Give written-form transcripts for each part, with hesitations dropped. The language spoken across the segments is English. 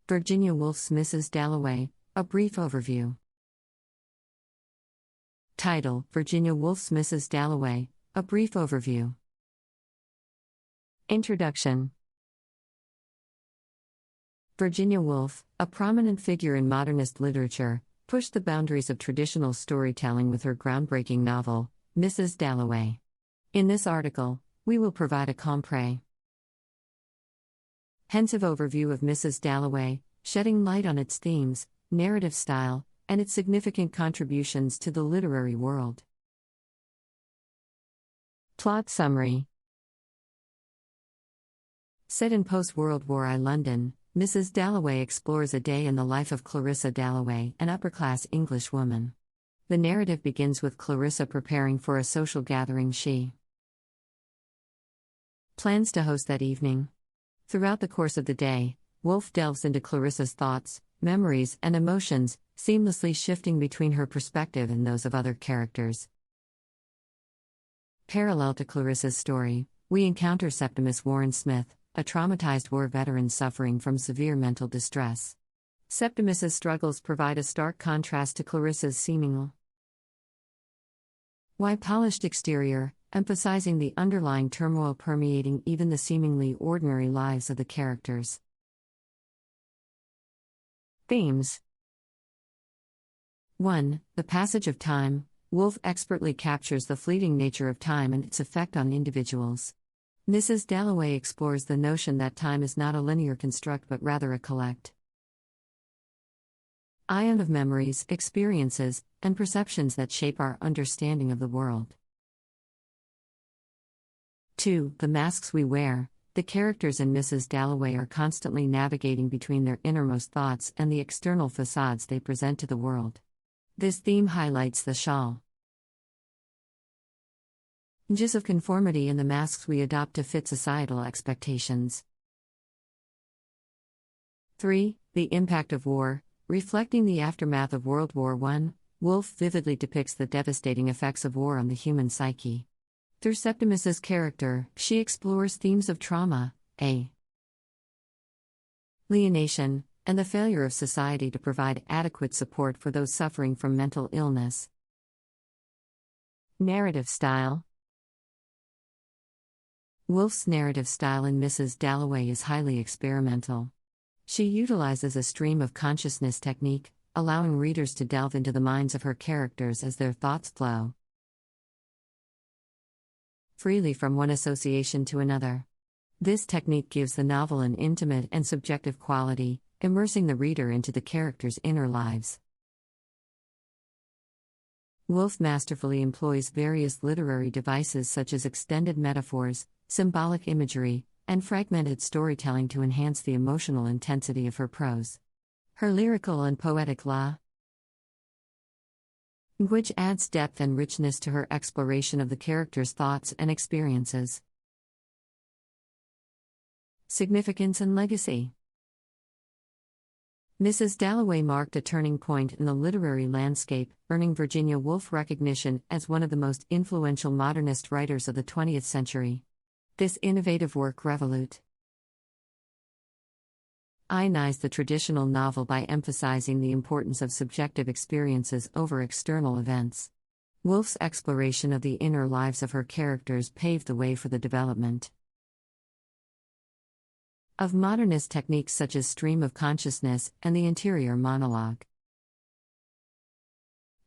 Virginia Woolf's Mrs. Dalloway, a brief overview. Title: Virginia Woolf's Mrs. Dalloway, a brief overview. Introduction. Virginia Woolf, a prominent figure in modernist literature, pushed the boundaries of traditional storytelling with her groundbreaking novel, Mrs. Dalloway. In this article, we will provide a comprehensive overview of Mrs. Dalloway, shedding light on its themes, narrative style, and its significant contributions to the literary world. Plot summary. Set in post-World War I London, Mrs. Dalloway explores a day in the life of Clarissa Dalloway, an upper-class English woman. The narrative begins with Clarissa preparing for a social gathering she plans to host that evening. Throughout the course of the day, Woolf delves into Clarissa's thoughts, memories, and emotions, seamlessly shifting between her perspective and those of other characters. Parallel to Clarissa's story, we encounter Septimus Warren Smith, a traumatized war veteran suffering from severe mental distress. Septimus's struggles provide a stark contrast to Clarissa's seemingly polished exterior, emphasizing the underlying turmoil permeating even the seemingly ordinary lives of the characters. Themes. 1. The passage of time. Woolf expertly captures the fleeting nature of time and its effect on individuals. Mrs. Dalloway explores the notion that time is not a linear construct but rather a collective ion of memories, experiences, and perceptions that shape our understanding of the world. 2. The masks we wear. The characters in Mrs. Dalloway are constantly navigating between their innermost thoughts and the external facades they present to the world. This theme highlights the challenges of conformity and the masks we adopt to fit societal expectations. 3. The impact of war. Reflecting the aftermath of World War I, Woolf vividly depicts the devastating effects of war on the human psyche. Through Septimus's character, she explores themes of trauma, alienation, and the failure of society to provide adequate support for those suffering from mental illness. Narrative style. Woolf's narrative style in Mrs. Dalloway is highly experimental. She utilizes a stream of consciousness technique, allowing readers to delve into the minds of her characters as their thoughts flow freely from one association to another. This technique gives the novel an intimate and subjective quality, immersing the reader into the characters' inner lives. Woolf masterfully employs various literary devices such as extended metaphors, symbolic imagery, and fragmented storytelling to enhance the emotional intensity of her prose. Her lyrical and poetic language adds depth and richness to her exploration of the characters' thoughts and experiences. Significance and legacy. Mrs. Dalloway marked a turning point in the literary landscape, earning Virginia Woolf recognition as one of the most influential modernist writers of the 20th century. This innovative work revolutionized the traditional novel by emphasizing the importance of subjective experiences over external events. Woolf's exploration of the inner lives of her characters paved the way for the development of modernist techniques such as stream of consciousness and the interior monologue.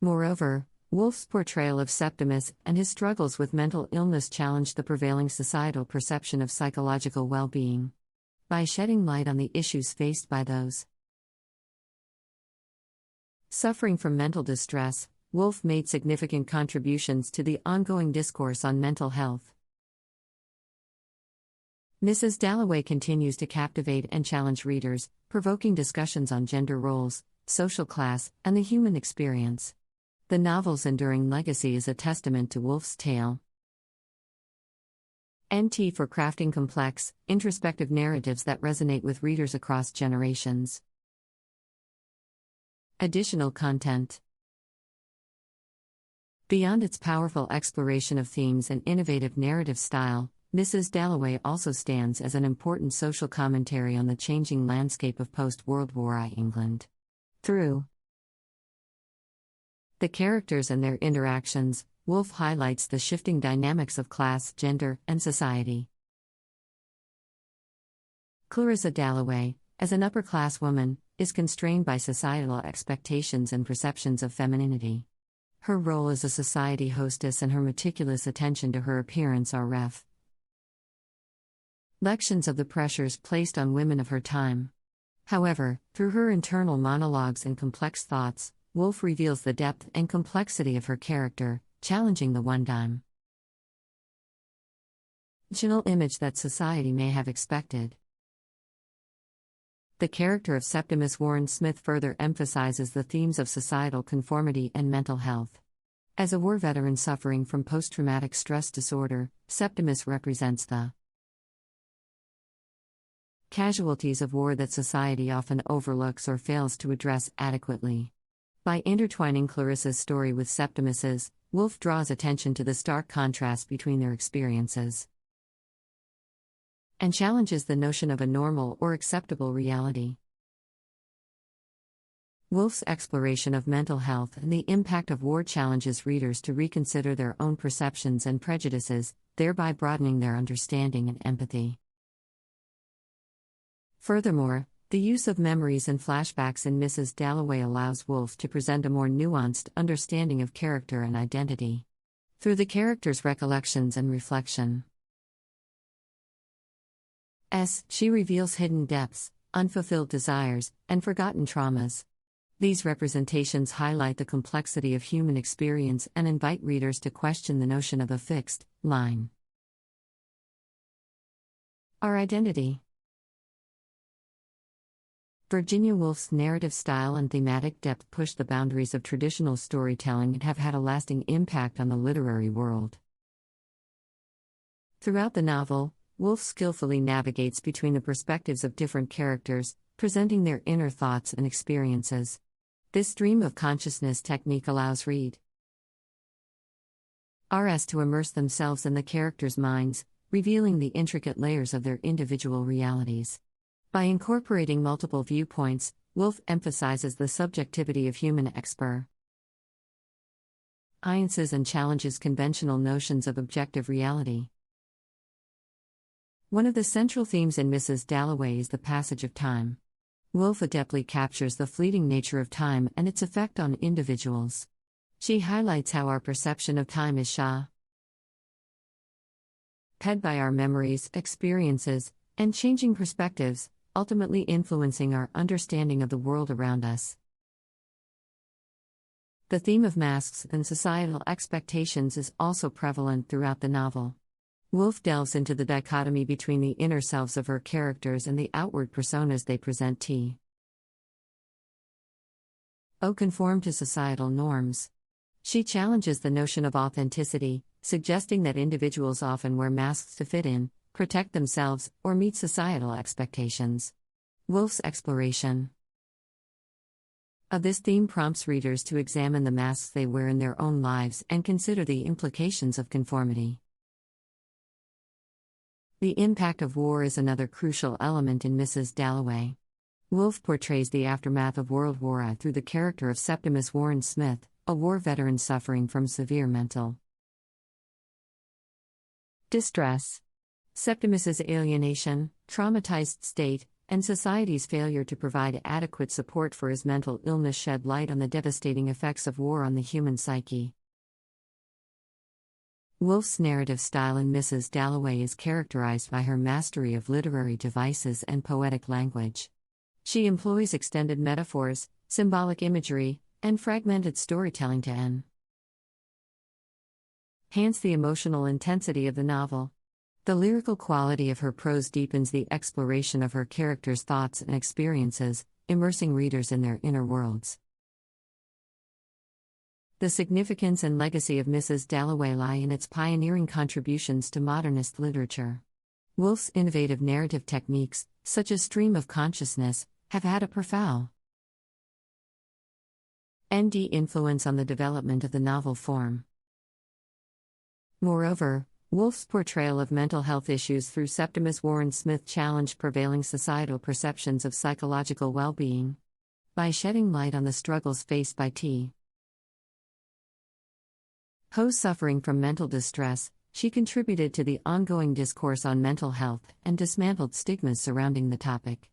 Moreover, Woolf's portrayal of Septimus and his struggles with mental illness challenged the prevailing societal perception of psychological well-being. By shedding light on the issues faced by those suffering from mental distress, Woolf made significant contributions to the ongoing discourse on mental health. Mrs. Dalloway continues to captivate and challenge readers, provoking discussions on gender roles, social class, and the human experience. The novel's enduring legacy is a testament to Woolf's tale. NT for crafting complex, introspective narratives that resonate with readers across generations. Additional content. Beyond its powerful exploration of themes and innovative narrative style, Mrs. Dalloway also stands as an important social commentary on the changing landscape of post-World War I England. Through the characters and their interactions, Woolf highlights the shifting dynamics of class, gender, and society. Clarissa Dalloway, as an upper-class woman, is constrained by societal expectations and perceptions of femininity. Her role as a society hostess and her meticulous attention to her appearance are reflections of the pressures placed on women of her time. However, through her internal monologues and complex thoughts, Woolf reveals the depth and complexity of her character, challenging the one-dimensional image that society may have expected. The character of Septimus Warren Smith further emphasizes the themes of societal conformity and mental health. As a war veteran suffering from post-traumatic stress disorder, Septimus represents the casualties of war that society often overlooks or fails to address adequately. By intertwining Clarissa's story with Septimus's, Woolf draws attention to the stark contrast between their experiences and challenges the notion of a normal or acceptable reality. Woolf's exploration of mental health and the impact of war challenges readers to reconsider their own perceptions and prejudices, thereby broadening their understanding and empathy. Furthermore, the use of memories and flashbacks in Mrs. Dalloway allows Woolf to present a more nuanced understanding of character and identity. Through the character's recollections and reflection, she reveals hidden depths, unfulfilled desires, and forgotten traumas. These representations highlight the complexity of human experience and invite readers to question the notion of a fixed line. Our identity. Virginia Woolf's narrative style and thematic depth push the boundaries of traditional storytelling and have had a lasting impact on the literary world. Throughout the novel, Woolf skillfully navigates between the perspectives of different characters, presenting their inner thoughts and experiences. This stream of consciousness technique allows readers to immerse themselves in the characters' minds, revealing the intricate layers of their individual realities. By incorporating multiple viewpoints, Woolf emphasizes the subjectivity of human experiences and challenges conventional notions of objective reality. One of the central themes in Mrs. Dalloway is the passage of time. Woolf adeptly captures the fleeting nature of time and its effect on individuals. She highlights how our perception of time is shaped by our memories, experiences, and changing perspectives, ultimately influencing our understanding of the world around us. The theme of masks and societal expectations is also prevalent throughout the novel. Woolf delves into the dichotomy between the inner selves of her characters and the outward personas they present conform to societal norms. She challenges the notion of authenticity, suggesting that individuals often wear masks to fit in, protect themselves, or meet societal expectations. Woolf's exploration of this theme prompts readers to examine the masks they wear in their own lives and consider the implications of conformity. The impact of war is another crucial element in Mrs. Dalloway. Woolf portrays the aftermath of World War I through the character of Septimus Warren Smith, a war veteran suffering from severe mental distress. Septimus's alienation, traumatized state, and society's failure to provide adequate support for his mental illness shed light on the devastating effects of war on the human psyche. Woolf's narrative style in Mrs. Dalloway is characterized by her mastery of literary devices and poetic language. She employs extended metaphors, symbolic imagery, and fragmented storytelling to enhance the emotional intensity of the novel. The lyrical quality of her prose deepens the exploration of her characters' thoughts and experiences, immersing readers in their inner worlds. The significance and legacy of Mrs. Dalloway lie in its pioneering contributions to modernist literature. Woolf's innovative narrative techniques, such as stream of consciousness, have had a profound influence on the development of the novel form. Moreover, Woolf's portrayal of mental health issues through Septimus Warren Smith challenged prevailing societal perceptions of psychological well-being. By shedding light on the struggles faced by T. Ho's suffering from mental distress, she contributed to the ongoing discourse on mental health and dismantled stigmas surrounding the topic.